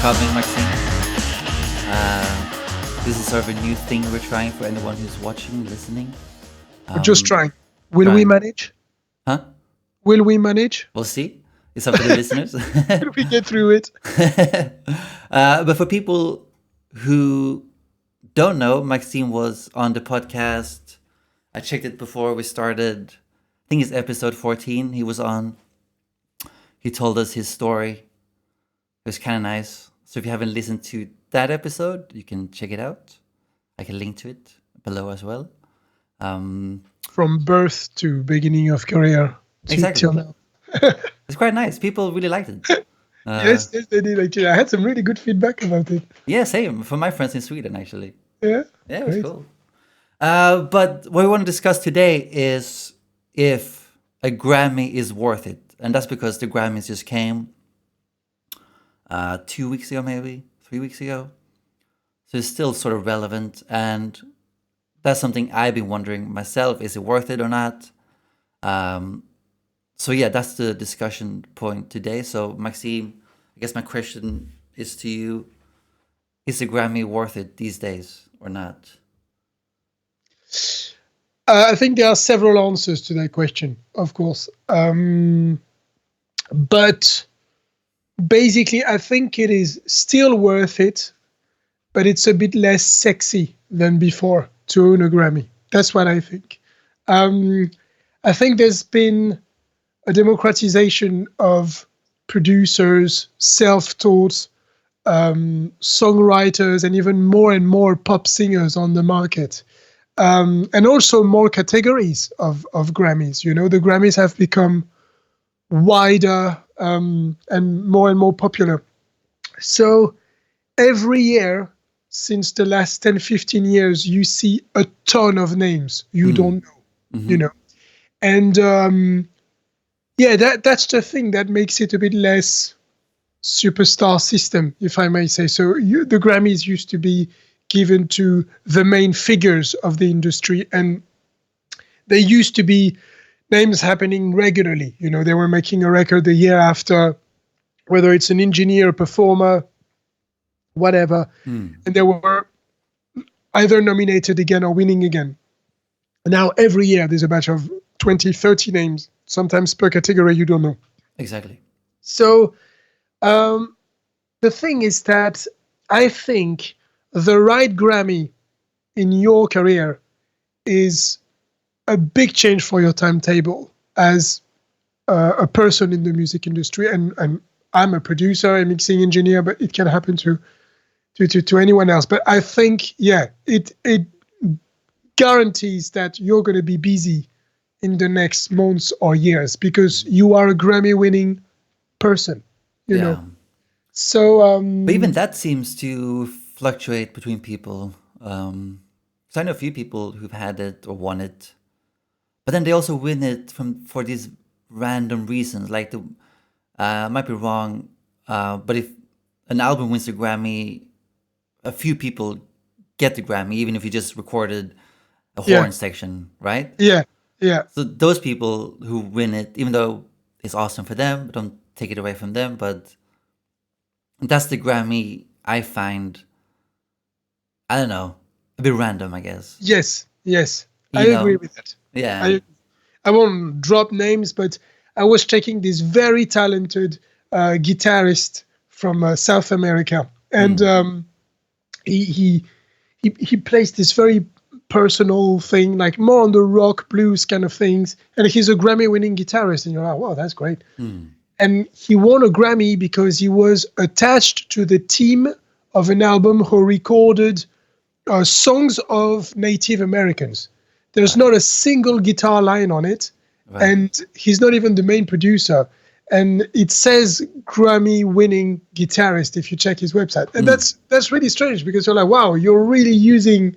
coming, Maxime. This is sort of a new thing we're trying for anyone who's watching, listening. We're just trying. Will we Trying. manage? Huh? Will we manage? We'll see. It's up to the listeners. Will we get through it? But for people who don't know, Maxime was on the podcast. I checked it before we started. I think it's episode 14. He was on. He told us his story. It was kind of nice. So if you haven't listened to that episode, you can check it out. I can link to it below as well. From birth to beginning of career Exactly. till now. It's quite nice. People really liked it. Yes, they did. Actually, I had some really good feedback about it. Yeah, same. From my friends in Sweden, actually. Yeah. Yeah, it was Great. cool. But what we want to discuss today is if a Grammy is worth it. And that's because the Grammys just came 2 weeks ago, maybe 3 weeks ago. So it's still sort of relevant. And that's something I've been wondering myself. Is it worth it or not? So yeah, that's the discussion point today. So Maxime, I guess my question is to you. Is the Grammy worth it these days or not? I think there are several answers to that question, of course. But basically, I think it is still worth it, but it's a bit less sexy than before to own a Grammy. That's what I think. I think there's been a democratization of producers, self-taught songwriters, and even more and more pop singers on the market. And also more categories of Grammys. You know, the Grammys have become wider and more popular. So every year, since the last 10, 15 years, you see a ton of names you don't know, you know. And yeah, that's the thing that makes it a bit less superstar system, if I may say. So the Grammys used to be given to the main figures of the industry, and there used to be names happening regularly. You know, they were making a record the year after, whether it's an engineer, performer, whatever, and they were either nominated again or winning again. Now every year there's a batch of 20, 30 names, sometimes per category you don't know. Exactly. So the thing is that I think the right Grammy in your career is a big change for your timetable as a person in the music industry. And I'm a producer, a mixing engineer, but it can happen to anyone else. But I think, yeah, it guarantees that you're going to be busy in the next months or years because you are a Grammy-winning person, you know. So, but even that seems to fluctuate between people. Because I know a few people who've had it or won it, but then they also win it for these random reasons. Like I might be wrong, but if an album wins the Grammy, a few people get the Grammy, even if you just recorded a horn section, right? Yeah. So those people who win it, even though it's awesome for them, don't take it away from them, but that's the Grammy I find, I don't know, a bit random, I guess. Yes. I agree with that. Yeah. I won't drop names, but I was checking this very talented guitarist from South America, and he plays this very personal thing, like more on the rock blues kind of things, and he's a Grammy-winning guitarist, and you're like, wow, that's great. And he won a Grammy because he was attached to the team of an album who recorded songs of Native Americans. There's not a single guitar line on it, and he's not even the main producer. And it says Grammy-winning guitarist if you check his website. And that's really strange because you're like, wow, you're really using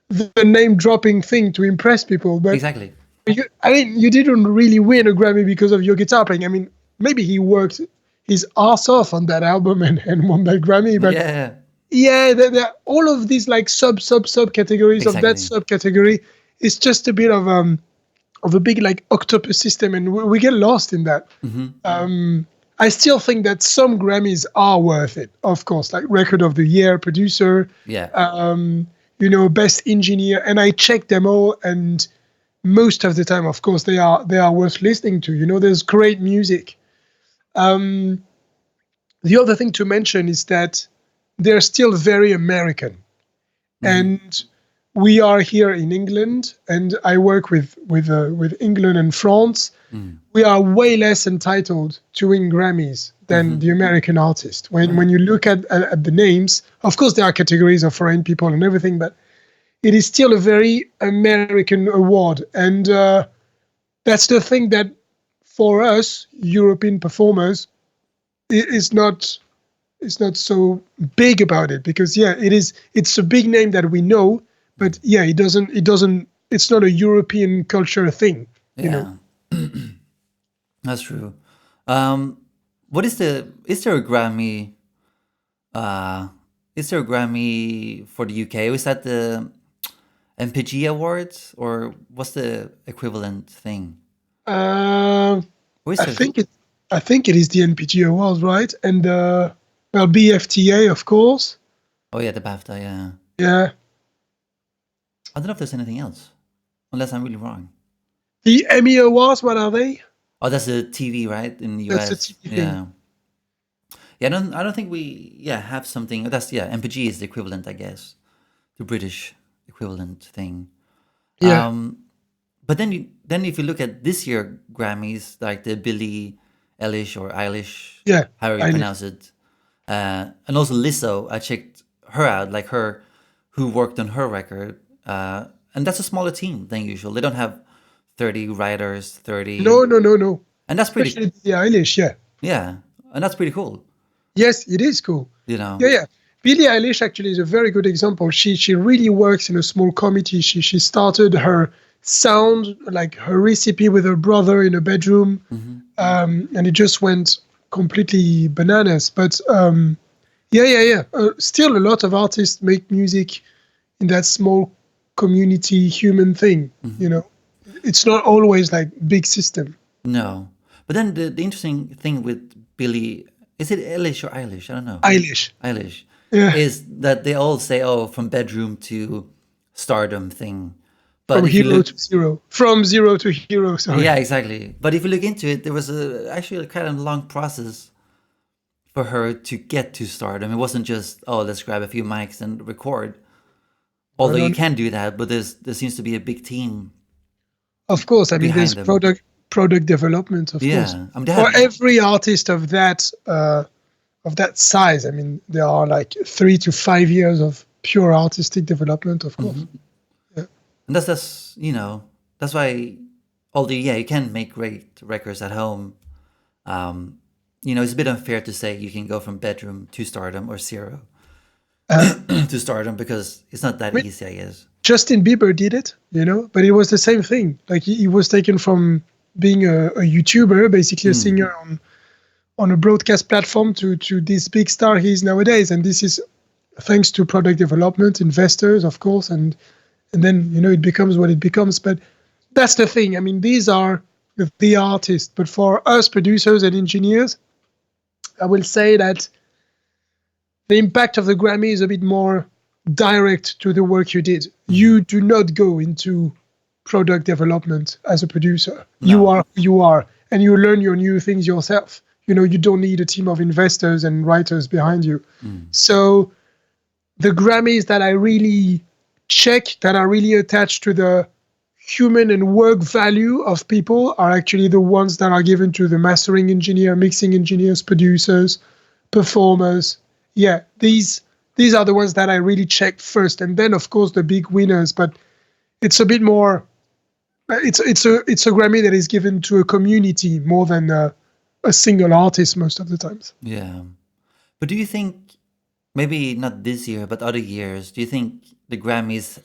the name-dropping thing to impress people. But Exactly. you didn't really win a Grammy because of your guitar playing. I mean, maybe he worked his ass off on that album and won that Grammy. But yeah, there are all of these like subcategories of that subcategory. It's just a bit of a big like octopus system, and we get lost in that. I still think that some Grammys are worth it, of course, like Record of the Year, producer, Yeah. um, best engineer, and I check them all, and most of the time, of course, they are worth listening to. There's great music. Um, the other thing to mention is that they're still very American, Hmm. and we are here in England, and I work with England and France. Mm. We are way less entitled to win Grammys than Hmm. the American artist. When Right. when you look at the names, of course there are categories of foreign people and everything, but it is still a very American award, and that's the thing that for us European performers is not so big about it, because yeah, it's a big name that we know, but yeah, it doesn't it's not a European culture thing, you know. Yeah, that's true. Um, what is there a Grammy? Uh, is there a Grammy for the UK? Is that the MPG Awards, or what's the equivalent thing? Uh, Or is I there? think it is the NPG Awards, right? And well, BFTA, of course. Oh yeah, the BAFTA. Yeah, Yeah, I don't know if there's anything else, unless I'm really wrong. the Emmy Awards. What are they? Oh, that's the TV, right, in the That's a US. TV thing. Yeah, yeah. I don't think we have something. That's yeah. MPG is the equivalent, I guess, the British equivalent thing. Yeah, But then if you look at this year Grammys, like the Billie Eilish or Eilish, yeah. however you Eilish. pronounce it, and also Lizzo, I checked her out, like her, who worked on her record, and that's a smaller team than usual. They don't have 30 writers, 30, No, no, no, no. and that's pretty, Especially Billie Eilish. Yeah. yeah, and that's pretty cool, Yes, it is cool. you know. Yeah, yeah. Billie Eilish actually is a very good example. She really works in a small committee. She started her sound, like her recipe, with her brother in a bedroom, Hmm. and it just went completely bananas. But yeah, yeah, yeah. Still, a lot of artists make music in that small community human thing. Hmm. You know, it's not always like big system. No, but then the interesting thing with Billie, is it Eilish or Eilish? I don't know. Eilish. Eilish, Yeah, is that they all say, oh, from bedroom to stardom thing. But from if you hero look, to zero, from zero to hero. yeah, Sorry. exactly. But if you look into it, there was actually a kind of long process for her to get to stardom. It wasn't just, oh, let's grab a few mics and record. No, Although no, you no. can do that, but there seems to be a big team Of course, I mean, there's behind them. product development, of course. Yeah, I mean, they For have. every artist of that size, I mean, there are like 3 to 5 years of pure artistic development, of course. Mhm. Yeah. And that's that's why. Although yeah, you can make great records at home. Um, it's a bit unfair to say you can go from bedroom to stardom or zero Uh, to stardom because it's not I that mean, easy, I guess. Justin Bieber did it, but it was the same thing. Like he was taken from being a YouTuber, basically a Mm. singer on a broadcast platform, to this big star he is nowadays. And this is thanks to product development, investors, of course, and then it becomes what it becomes. But that's the thing. I mean, these are the artists, but for us producers and engineers, I will say that the impact of the Grammy is a bit more direct to the work you did. Hmm. You do not go into product development as a producer. You No. are who you are, and you learn your new things yourself. You don't need a team of investors and writers behind you. Mm. So the Grammys that I really check, that are really attached to the human and work value of people, are actually the ones that are given to the mastering engineer, mixing engineers, producers, performers. Yeah, these are the ones that I really check first, and then of course the big winners. But it's a bit more. It's a Grammy that is given to a community more than a single artist most of the times. Yeah. But do you think maybe not this year, but other years, do you think the Grammys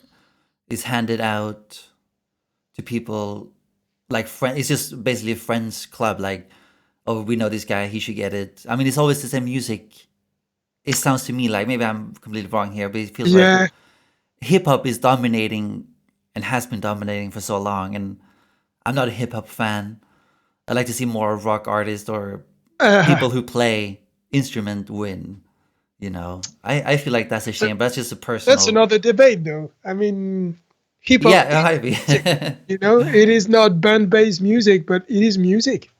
is handed out to people like friend? It's just basically a friends club. Like, oh, we know this guy, he should get it. I mean, it's always the same music. It sounds to me like maybe I'm completely wrong here, but it feels like Yeah, hip hop is dominating and has been dominating for so long. And I'm not a hip hop fan. I like to see more rock artists or Uh, people who play instrument win. I feel like that's a but shame, but that's just a that's personal. another debate, though. I mean, hip hop Yeah, it is might be. music. It is not band-based music, but it is music.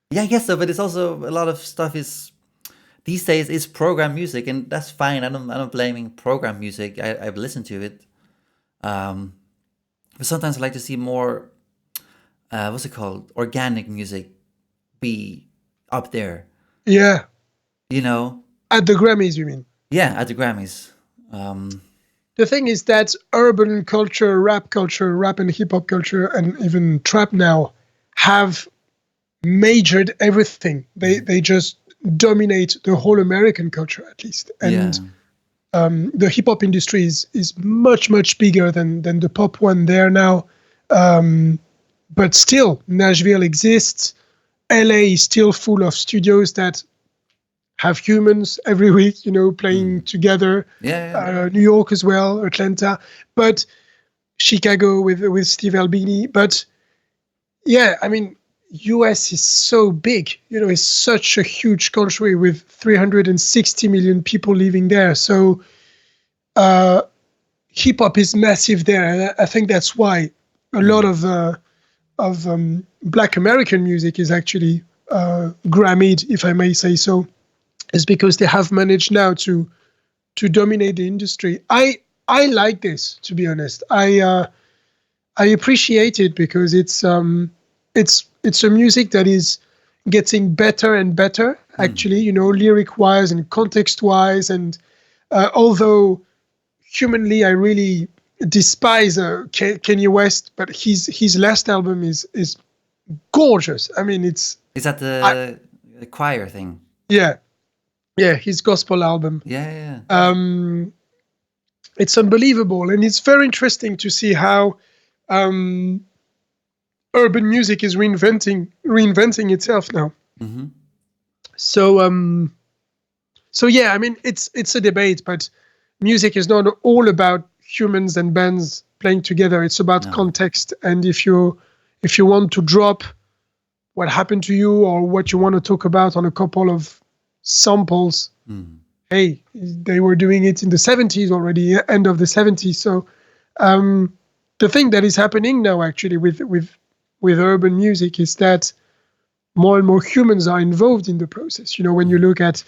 Yeah, I guess so, but it's also a lot of stuff is these days is program music, and that's fine. I'm not blaming program music. I've listened to it, um, but sometimes I like to see more. What's it called? Organic music be up there. Yeah, You know? at the Grammys, you mean? Yeah, at the Grammys. Um, The thing is that urban culture, rap and hip hop culture, and even trap now have majored everything. They just dominate the whole American culture, at least. And yeah. the hip hop industry is much bigger than the pop one there now. Um, but still, Nashville exists. LA is still full of studios that have humans every week, playing Mm. together. Yeah, yeah. New York as well, Atlanta, but Chicago with Steve Albini. But yeah, I mean, US is so big. It's such a huge country with 360 million people living there. So uh, hip hop is massive there, and I think that's why a lot Mm. of Black American music is actually Grammyed, if I may say so. Is because they have managed now to dominate the industry. I like this, to be honest. I appreciate it because it's a music that is getting better and better. Mm. Actually, lyric wise and context wise, and although humanly I really despise Kanye West, but his last album is gorgeous. I mean, Is that I, the choir thing? yeah, yeah, his gospel album. Yeah, yeah, Um, it's unbelievable, and it's very interesting to see how um, urban music is reinventing itself now. yeah. Hmm. So so yeah, I mean, it's a debate, but music is not all about humans and bands playing together. It's about No. context, and if you want to drop what happened to you or what you want to talk about on a couple of samples, Mm. hey, they were doing it in the 70s already, end of the 70s. So um, the thing that is happening now actually with urban music is that more and more humans are involved in the process. When you Mm. look at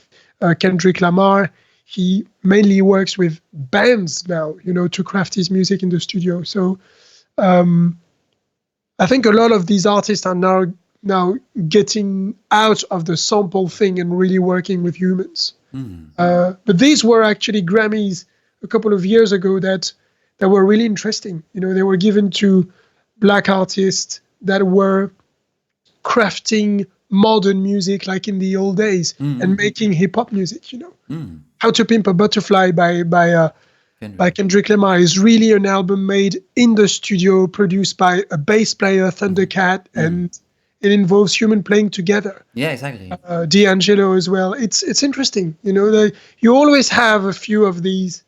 Kendrick Lamar, he mainly works with bands now, to craft his music in the studio. So um, I think a lot of these artists are now getting out of the sample thing and really working with humans. Mm. But these were actually Grammys a couple of years ago that were really interesting. They were given to black artists that were crafting modern music like in the old days and Mm. making hip hop music. Mm. How to Pimp a Butterfly by Kendrick. Kendrick Lamar is really an album made in the studio, produced by a bass player, Mm. Thundercat, Mm. and it involves human playing together. Yeah, exactly. D'Angelo as well. It's interesting. You always have a few of these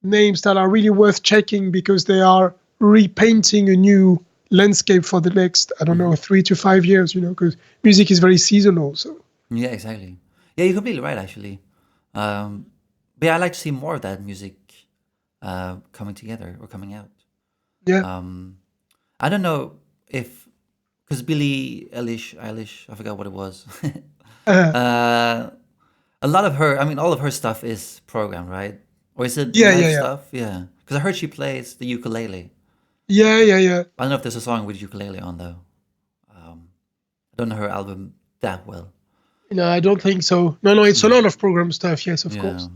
names that are really worth checking because they are repainting a new landscape for the next, I don't know, Hmm. 3 to 5 years. Because music is very seasonal. So Yeah, exactly. Yeah, you're completely right, actually. Um, but yeah, I like to see more of that music coming together or coming out. yeah, Um, I don't know if because Eilish, I forgot what it was. uh, uh, a lot of her, I mean, all of her stuff is programmed, right? Or is it yeah, live yeah, yeah, stuff? Yeah, because I heard she plays the ukulele. yeah, yeah, yeah. I don't know if there's a song with ukulele on though. I don't know her album that well. No, I don't think so. No, it's a Mm. lot of program stuff. Yes, of Yeah, course.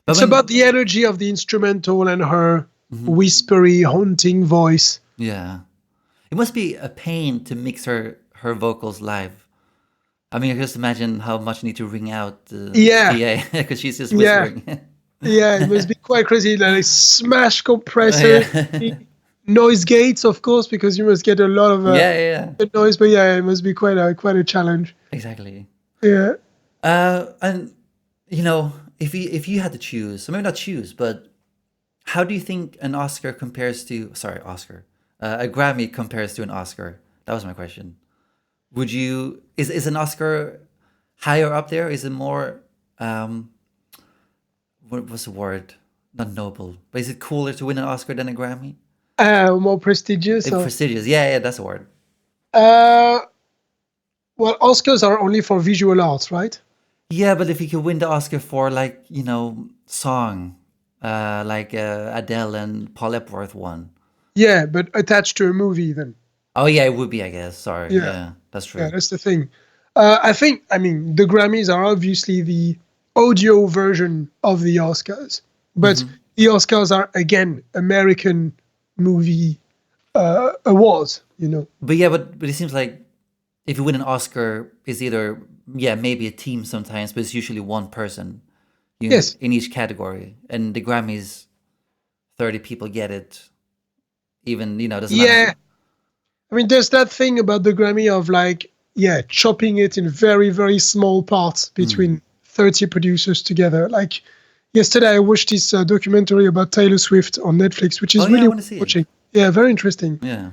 but It's about when the energy of the instrumental and her mhm, whispery, haunting voice. yeah, it must be a pain to mix her vocals live. I mean, I just imagine how much you need to ring out the Yeah, PA because she's just yeah, whispering. yeah. It must be quite crazy. Like smash compressors, Yeah, noise gates, of course, because you must get a lot of yeah, yeah, noise. But yeah, it must be quite a challenge. exactly. Yeah. And if you had to choose, or maybe not choose, but how do you think an Oscar compares to? Sorry, Oscar. A Grammy compares to an Oscar. That was my question. Would you is an Oscar higher up there? Is it more um what was the word? Not noble, but is it cooler to win an Oscar than a Grammy? More prestigious. Or, Prestigious. Yeah, yeah, that's the word. uh, well, Oscars are only for visual arts, right? Yeah, but if you could win the Oscar for like, song, like Adele and Paul Epworth won. Yeah, but attached to a movie then. Oh yeah, it would be, I guess. Sorry. Yeah, Yeah, that's yeah, true. that's the thing. I mean, the Grammys are obviously the audio version of the Oscars, but Hmm. the Oscars are again American movie awards. But yeah, but it seems like if you win an Oscar, it's either yeah maybe a team sometimes, but it's usually one person, Yes. in each category. And the Grammys, 30 people get it. Even doesn't matter. Yeah. I mean, there's that thing about the Grammy of like, yeah, chopping it in very, very small parts Mm. between 30 producers together. Like yesterday, I watched this documentary about Taylor Swift on Netflix, which Oh is yeah, I really want to worth see it. watching. Yeah, very interesting. Yeah.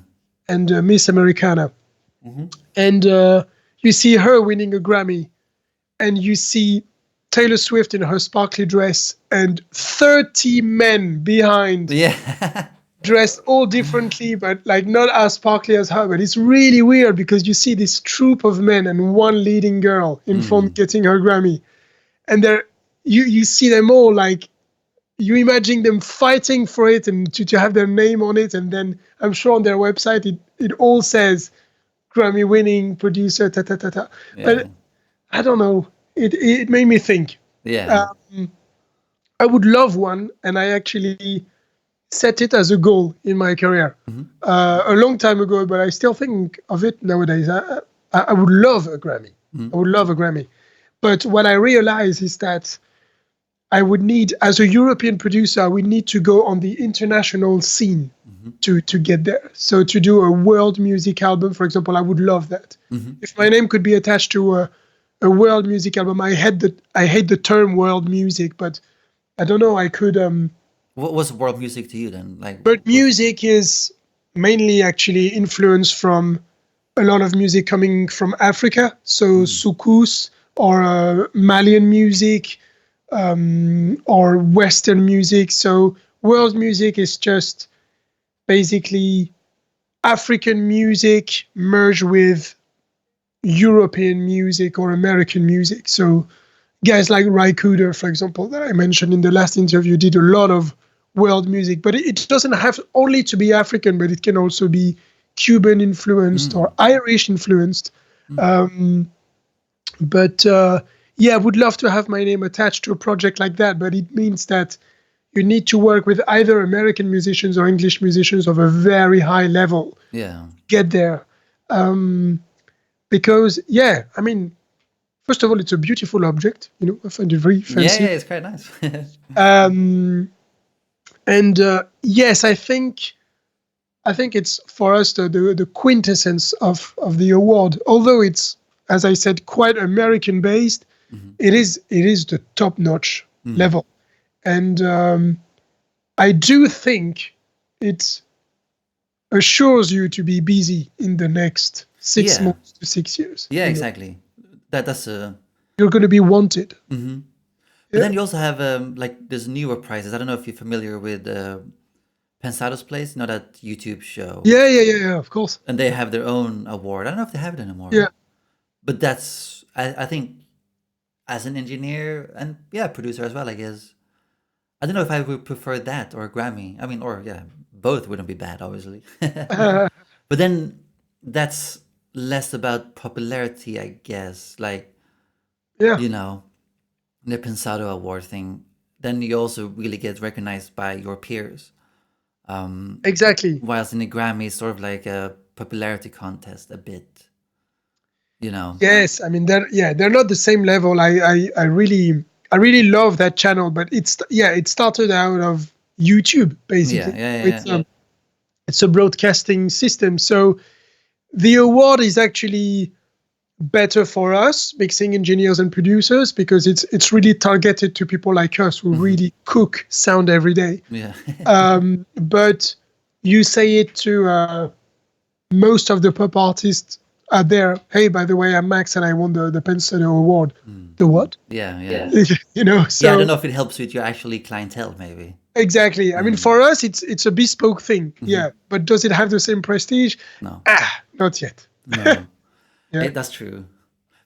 And Miss Americana. Hmm. And you see her winning a Grammy, and you see Taylor Swift in her sparkly dress, and 30 men behind Yeah. dressed all differently, but like not as sparkly as her. But it's really weird because you see this troop of men and one leading girl in front Mm. getting her Grammy, and you see them all like you imagine them fighting for it and to have their name on it, and then I'm sure on their website it all says Grammy winning producer ta ta ta ta. Yeah. But I don't know. It made me think. Yeah. Um, I would love one, and I actually set it as a goal in my career Hmm. a long time ago, but I still think of it nowadays. I would love a Grammy. Hmm. I would love a Grammy. But what I realize is that I would need, as a European producer, I would need to go on the international scene Hmm. to get there. So to do a world music album, for example, I would love that. Hmm. If my name could be attached to a world music album, I hate the term world music, but I don't know. I could. What was world music to you then? Like, But what? music is mainly actually influenced from a lot of music coming from Africa, so Mm. soukous or Malian music or Western music. So world music is just basically African music merged with European music or American music. So guys like Ry Cooder, for example, that I mentioned in the last interview, did a lot of world music, but it doesn't have only to be African, but it can also be Cuban influenced or Mm. Irish influenced. Mm. Um, but yeah, I would love to have my name attached to a project like that, but it means that you need to work with either American musicians or English musicians of a very high level. Yeah. Get there. Because, yeah, I mean, first of all, it's a beautiful object. I find it very Yeah, yeah, fancy. it's quite nice. Um, and yes, I think it's for us the quintessence of the award. Although it's, as I said, quite American based, Hmm. it is the top notch Mm. level, and I do think it assures you to be busy in the next six Yeah. months to 6 years. Yeah, exactly. That's You're going to be wanted. hmm. But Yeah. then you also have like there's newer prizes. I don't know if you're familiar with Pensado's Place, that YouTube show, Yeah, yeah, yeah, yeah. Of course. and they have their own award. I don't know if they have it anymore, Yeah. but that's I think as an engineer and yeah producer as well, I guess. I don't know if I would prefer that or a Grammy. I mean, or yeah, both wouldn't be bad, obviously. But then that's less about popularity, I guess. Like, Yeah. you know, the Pensado Award thing. Then you also really get recognized by your peers. Exactly. Whilst in the Grammy, it's sort of like a popularity contest a bit, you know. Yes, I mean they're not the same level. I really love that channel, but it started out of YouTube Yeah, basically. yeah, yeah, It's yeah. it's a broadcasting system. So the award is actually better for us, mixing engineers and producers, because it's really targeted to people like us who Hmm. really cook sound every day. Yeah. But you say it to most of the pop artists out there, hey, by the way, I'm Max and I won the Pensado Award. The what? Yeah, yeah. You know, Yeah, I don't so know if it helps with your actually clientele, maybe. exactly. I mean, for us, it's a bespoke thing, yeah. But does it have the same prestige? No, Not yet. no. Yeah. That's true.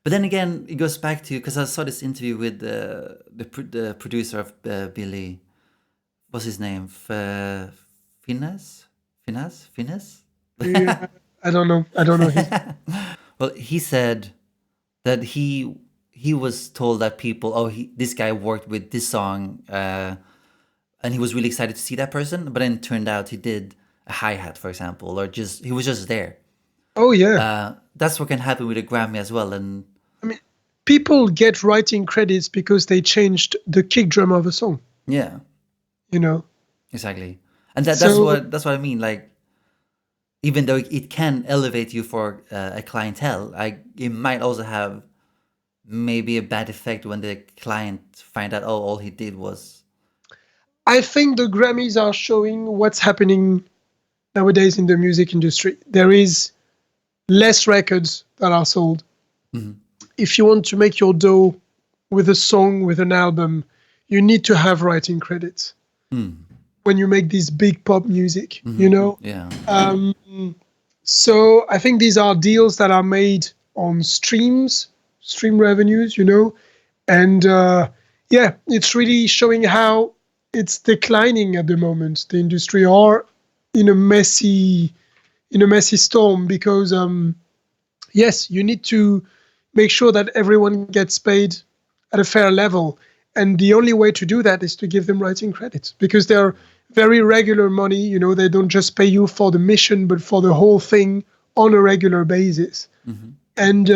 But then again, it goes back to, because I saw this interview with the producer of Billy. What's his name? Finesse? Finesse? Finesse? Yeah, I don't know. I don't know his. Well, he said that he was told that people, oh, this guy worked with this song, and he was really excited to see that person. But then it turned out he did a hi hat, for example, or just he was just there. Oh yeah. That's what can happen with a Grammy as well. And I mean, people get writing credits because they changed the kick drum of a song. yeah, You know. exactly. And that's So what I mean. Like, even though it can elevate you for a clientele, it might also have maybe a bad effect when the client find out, oh, all he did was. I think the Grammys are showing what's happening nowadays in the music industry. There is less records that are sold. If you want to make your dough with a song, with an album, you need to have writing credits. When you make this big pop music, you know? Yeah. So I think these are deals that are made on stream revenues, you know? And yeah, it's really showing how it's declining at the moment. The industry are in a messy storm because yes, you need to make sure that everyone gets paid at a fair level. And the only way to do that is to give them writing credits because they're very regular money. You know, they don't just pay you for the mission, but for the whole thing on a regular basis. And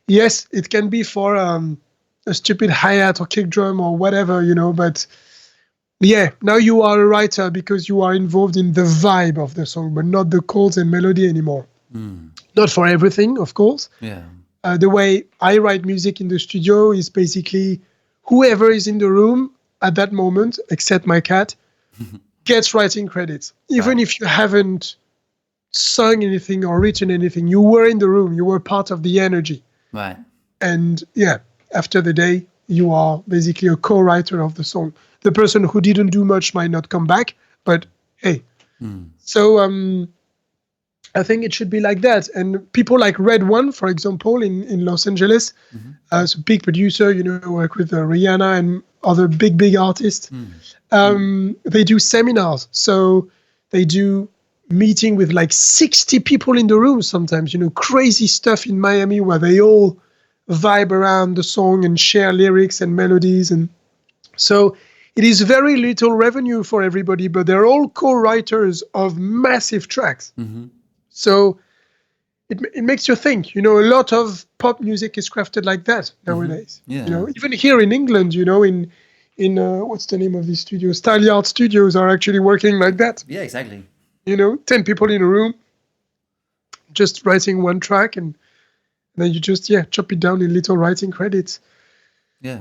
yes, it can be for a stupid hi-hat or kick drum or whatever, you know, but yeah, now you are a writer because you are involved in the vibe of the song, but not the chords and melody anymore. Not for everything, of course. Yeah. The way I write music in the studio is basically whoever is in the room at that moment, except my cat, gets writing credits. Even if you haven't sung anything or written anything, you were in the room, you were part of the energy. Right. And yeah, after the day, you are basically a co-writer of the song. The person who didn't do much might not come back, but hey. So I think it should be like that. And people like Red One, for example, in Los Angeles, as a big producer, you know, work with Rihanna and other big artists. They do seminars. So they do meeting with like 60 people in the room sometimes, you know, crazy stuff in Miami where they all vibe around the song and share lyrics and melodies. And so it is very little revenue for everybody, but they're all co-writers of massive tracks. So it makes you think, you know, a lot of pop music is crafted like that nowadays. Yeah. You know, even here in England, you know, in what's the name of these studios? Style Yard Studios are actually working like that. Yeah, exactly. You know, 10 people in a room, just writing one track, and then you just, chop it down in little writing credits. Yeah.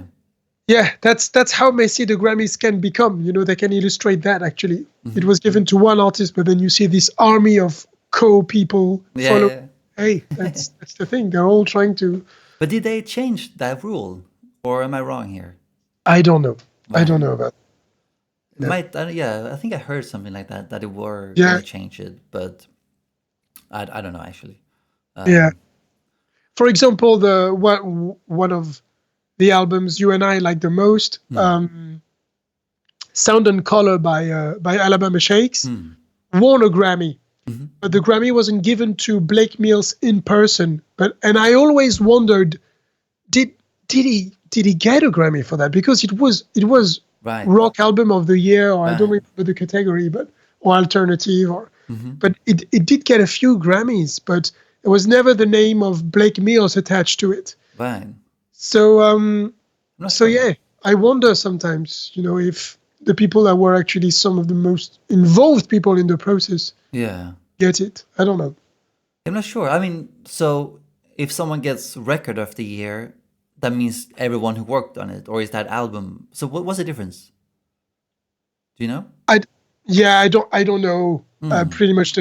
Yeah, that's how messy the Grammys can become. You know, they can illustrate that, actually. It was given to one artist, but then you see this army of co-people follow. Yeah. Hey, that's the thing. They're all trying to... But did they change that rule? Or am I wrong here? I don't know. I don't know about Yeah. I think I heard something like that it were Yeah. going to change it, but I don't know, actually. yeah. For example, one of the albums you and I like the most, Sound and Color by Alabama Shakes, won a Grammy. But the Grammy wasn't given to Blake Mills in person. And I always wondered, did he get a Grammy for that? Because it was Right. rock album of the year, or I don't Right. remember the category, or alternative, but it did get a few Grammys, but it was never the name of Blake Mills attached to it. Right. So Not so sure. yeah, I wonder sometimes, you know, if the people that were actually some of the most involved people in the process Yeah. get it. I don't know. I'm not sure. I mean, so if someone gets Record of the Year, that means everyone who worked on it, or is that album? So what's the difference? Do you know? I don't know. Pretty much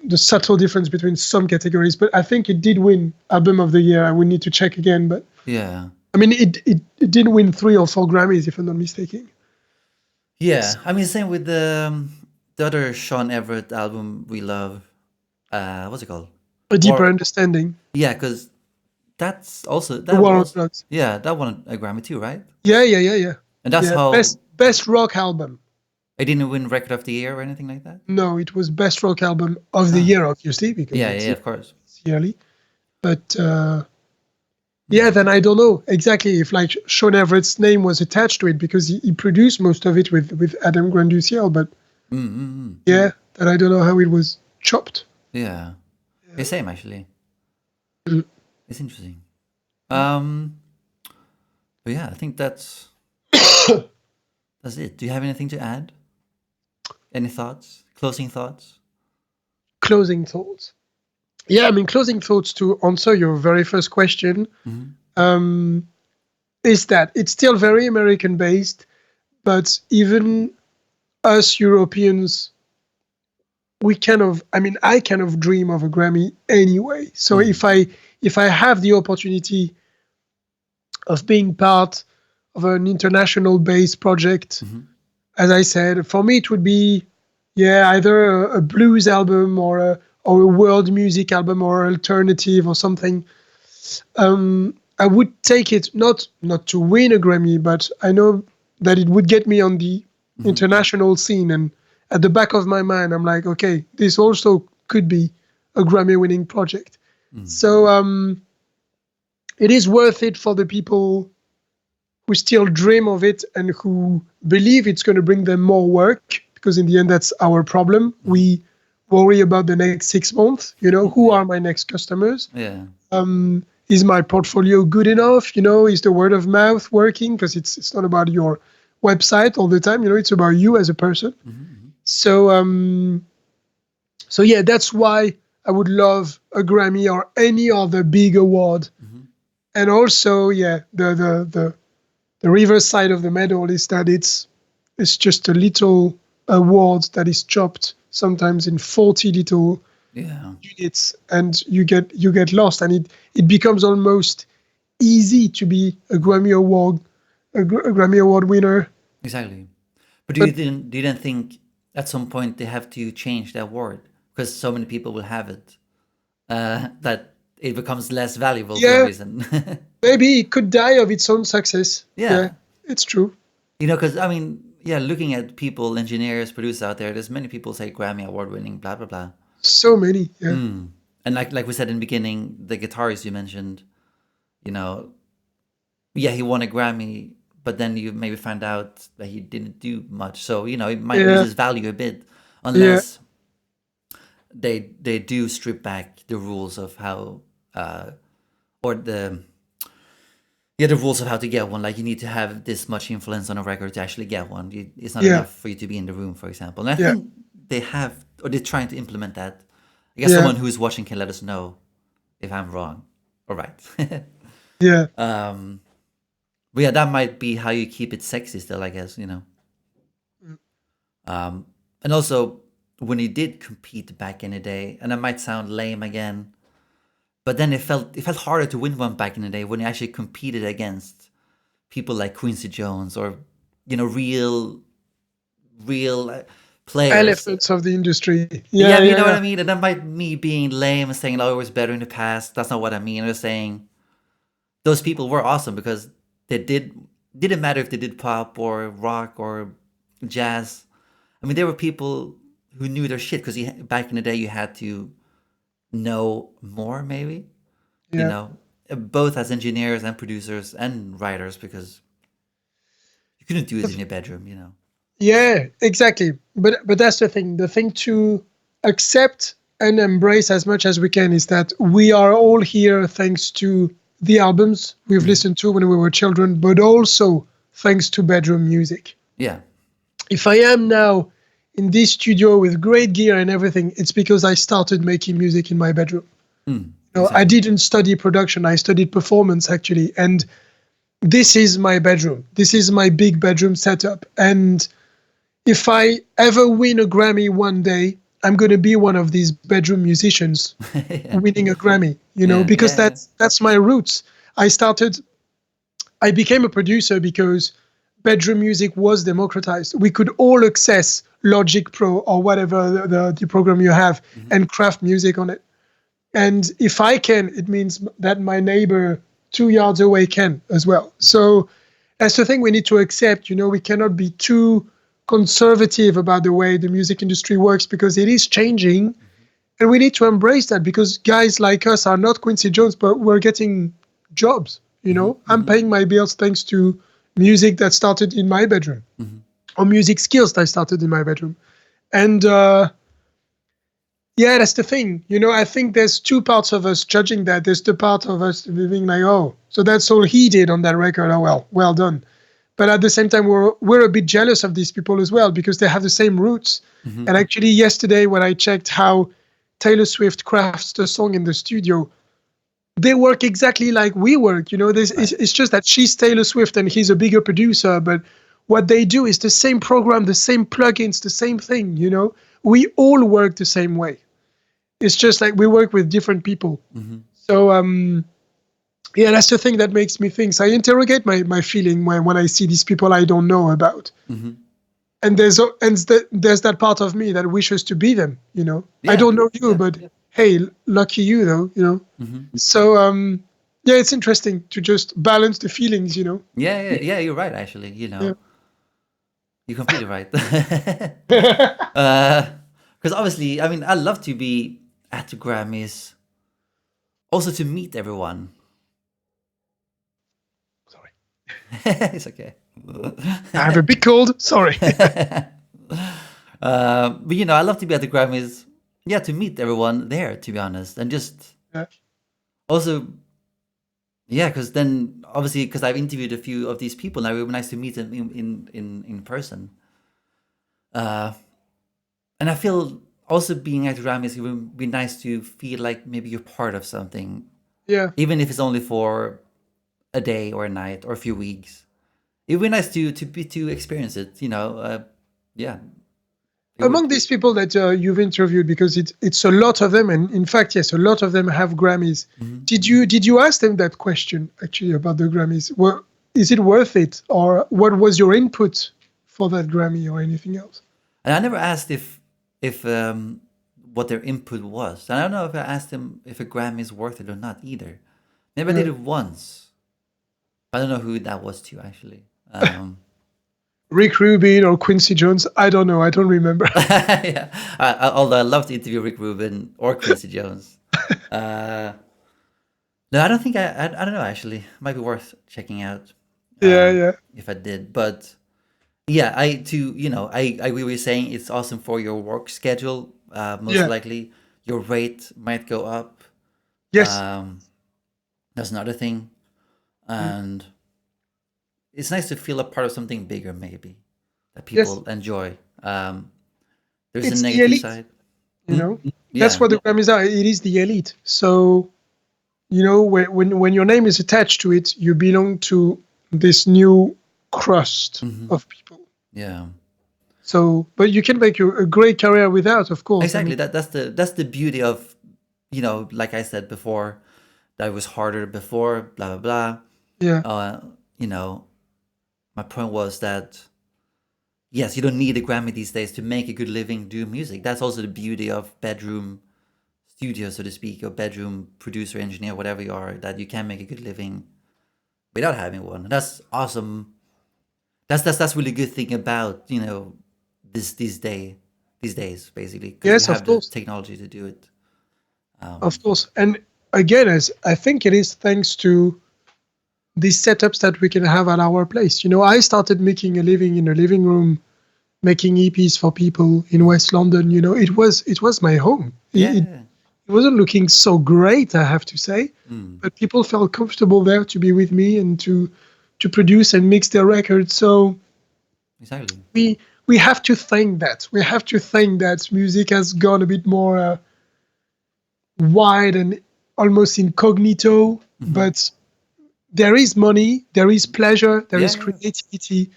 the subtle difference between some categories. But I think it did win Album of the Year. I would need to check again, but Yeah. I mean, it did win 3 or 4 Grammys, if I'm not mistaken. Yeah. I mean, same with the other Sean Everett album we love. What's it called? A Deeper War. Understanding. Yeah, because that's also The that War on was Drugs. yeah, that won a Grammy too, right? Yeah. And that's Yeah, how best rock album. it didn't win Record of the Year or anything like that. No, it was best rock album of the Ah. year, obviously, because Yeah, it's yeah, of course. yearly. But yeah, then I don't know exactly if like Sean Everett's name was attached to it because he produced most of it with Adam Granduciel. But yeah, then I don't know how it was chopped. Yeah. The same actually. Mm. It's interesting. But yeah, I think that's it. Do you have anything to add? Any thoughts? Closing thoughts? Closing thoughts. Yeah, I mean, closing thoughts to answer your very first question is that it's still very American based, but even us Europeans, I kind of dream of a Grammy anyway. So if I have the opportunity of being part of an international based project, as I said, for me it would be either a blues album or a world music album or alternative or something. I would take it not to win a Grammy, but I know that it would get me on the international scene. And at the back of my mind, I'm like, okay, this also could be a Grammy-winning project. So it is worth it for the people who still dream of it and who believe it's going to bring them more work, because in the end, that's our problem. We worry about the next 6 months. Who are my next customers? Yeah. Is my portfolio good enough? Is the word of mouth working? Because it's not about your website all the time. It's about you as a person. So yeah, that's why I would love a Grammy or any other big award. And also, yeah, the reverse side of the medal is that it's just a little award that is chopped sometimes in 40 little units, and you get lost, and it becomes almost easy to be a Grammy Award winner. Exactly. But you didn't think at some point they have to change the award because so many people will have it that it becomes less valuable for a reason? Maybe it could die of its own success. Yeah, it's true. Because I mean, looking at people, engineers, producers out there, there's many people say Grammy award winning, blah blah blah. So many, yeah. And like we said in the beginning, the guitarist you mentioned, he won a Grammy, but then you maybe find out that he didn't do much. So, it might lose his value a bit unless they do strip back the rules of how, or the rules of how to get one. Like you need to have this much influence on a record to actually get one. It's not enough for you to be in the room, for example. And I think they have, or they're trying to implement that. I guess someone who's watching can let us know if I'm wrong or right. Yeah. But yeah, that might be how you keep it sexy still, I guess, And also, when you did compete back in the day, and that might sound lame again, but then it felt harder to win one back in the day when you actually competed against people like Quincy Jones or, real players. Elephants of the industry. Yeah, you know what I mean? And that might me being lame and saying, oh, it was better in the past. That's not what I mean. I was saying those people were awesome because they didn't matter if they did pop or rock or jazz. I mean, there were people who knew their shit because back in the day you had to know more, maybe. Both as engineers and producers and writers, because you couldn't do it in your bedroom. Yeah, exactly. But that's the thing. The thing to accept and embrace as much as we can is that we are all here thanks to the albums we've listened to when we were children, but also thanks to bedroom music. Yeah. If I am now in this studio with great gear and everything, it's because I started making music in my bedroom. Exactly. I didn't study production. I studied performance, actually. And this is my bedroom. This is my big bedroom setup. And if I ever win a Grammy one day, I'm going to be one of these bedroom musicians Yeah. winning a Grammy, Yeah. because Yeah. Yeah. that's my roots. I started I became a producer because bedroom music was democratized. We could all access Logic Pro or whatever the program you have Hmm. and craft music on it. And if I can, it means that my neighbor 2 yards away can as well. So that's the thing we need to accept. We cannot be too conservative about the way the music industry works because it is changing. And we need to embrace that because guys like us are not Quincy Jones, but we're getting jobs. Hmm. I'm Hmm. paying my bills thanks to music that started in my bedroom Hmm. or music skills that started in my bedroom. And yeah, that's the thing. I think there's two parts of us judging that. There's the part of us being like, oh, so that's all he did on that record. Oh, well done. But at the same time, we're a bit jealous of these people as well because they have the same roots. Hmm. And actually, yesterday when I checked how Taylor Swift crafts the song in the studio, they work exactly like we work. Right. It's just that she's Taylor Swift and he's a bigger producer, but what they do is the same program, the same plugins, the same thing. We all work the same way. It's just like we work with different people. Hmm. So yeah, that's the thing that makes me think. So I interrogate my feeling when I see these people I don't know about. Hmm. And there's that part of me that wishes to be them. I Yeah. don't know you, Yeah. but hey, lucky you though. Hmm. So yeah, it's interesting to just balance the feelings. Yeah. Yeah. Yeah. You're right. Actually, Yeah. you're completely right. Sorry. Because obviously, I mean, I love to be at the Grammys, also to meet everyone. It's okay. I have a big cold. Sorry. But I love to be at the Grammys. Yeah, to meet everyone there, to be honest, and just Yeah. also, yeah, because then obviously, because I've interviewed a few of these people, now it would be nice to meet them in person. Uh, and I feel also being at the Grammys, it would be nice to feel like maybe you're part of something, Yeah. even if it's only for a day or a night or a few weeks. It would be nice to experience it. Yeah, it would. Among these people that you've interviewed, because it's a lot of them, and in fact, yes, a lot of them have Grammys. Mhm. Did you ask them that question actually about the Grammys? Is it worth it, or what was your input for that Grammy, or anything else? And I never asked if what their input was. And I don't know if I asked them if a Grammy is worth it or not either. Maybe I did Yeah. it once. But I don't know who that was to actually. Rick Rubin or Quincy Jones? I don't know. I don't remember. Yeah. Although I love to interview Rick Rubin or Quincy Jones. Uh, no, I don't think I don't know actually. Might be worth checking out Yeah, yeah, if I did. But yeah, I agree with you saying it's awesome for your work schedule. Most yeah. likely your rate might go up. Yes. Um, that's another thing, Mm. and it's nice to feel a part of something bigger, maybe that Yes. people enjoy. There's a It's the negative elite. side. You Hmm? know, that's Yeah. what the Grammys are. It is the elite. So when your name is attached to it, you belong to this new crust Hmm. of people. Yeah. So, but you can make a great career without, of course. I Exactly. mean, That's the beauty of, like I said before, that was harder before. Blah blah yeah, blah. You know, my point was that yes, you don't need a Grammy these days to make a good living do music. That's also the beauty of bedroom studio, so to speak, or bedroom producer, engineer, whatever you are, that you can make a good living without having one. That's awesome. That's really good thing about this these days basically because we yes, of have the course, technology to do it. of Um, course. And again, as I think it is thanks to these setups that we can have at our place. I started making a living in a living room, making EPs for people in West London. It was my home. yeah. It wasn't looking so great, I have to say, Mm, but people felt comfortable there to be with me and to produce and mix their records. So exactly. we have to thank that. We have to thank that music has gone a bit more wide and almost incognito. Hmm. But there is money, there is pleasure, there Yeah, is yeah. creativity,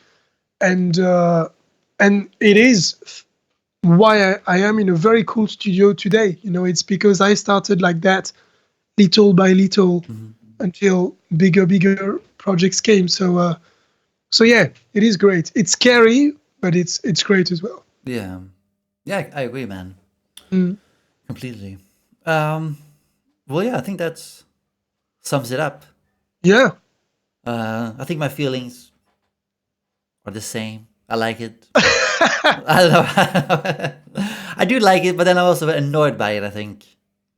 and it is. why I am in a very cool studio today. You know, it's because I started like that, little by little, until bigger projects came. So yeah, it is great. It's scary, but it's great as well. Yeah. Yeah, I agree, man. Mm. Completely. Well, yeah, I think that's sums it up. Yeah. I think my feelings are the same. I like it. I don't know. I do like it, but then I'm also annoyed by it, I think.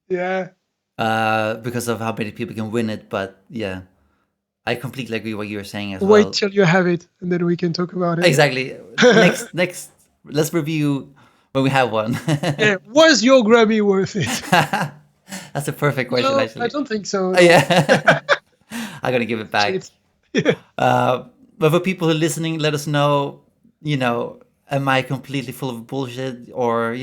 Yeah. Because of how many people can win it. But yeah, I completely agree what you were saying as Wait well. till you have it, and then we can talk about it. Exactly. Next, let's review when we have one. Yeah. Was your Grammy worth it? That's a perfect question, No, actually. I don't think so. Oh, No. yeah. I'm gonna give it back. Shit. Yeah. But for people who are listening, let us know. Am I completely full of bullshit, or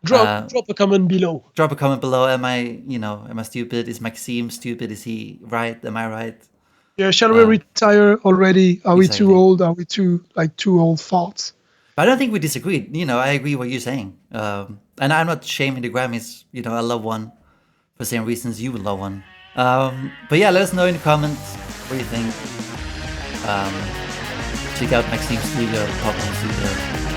Drop a comment below. drop a comment below. Am I stupid? Is Maxime stupid? Is he right? Am I right? Yeah. Shall we retire already? Are we too Exactly. old? Are we too old farts? But I don't think we disagreed. I agree what you're saying. And I'm not shaming the Grammys. I love one for the same reasons you would love one. But yeah, let us know in the comments what you think. Check out Maxime's studio, Pop Studio.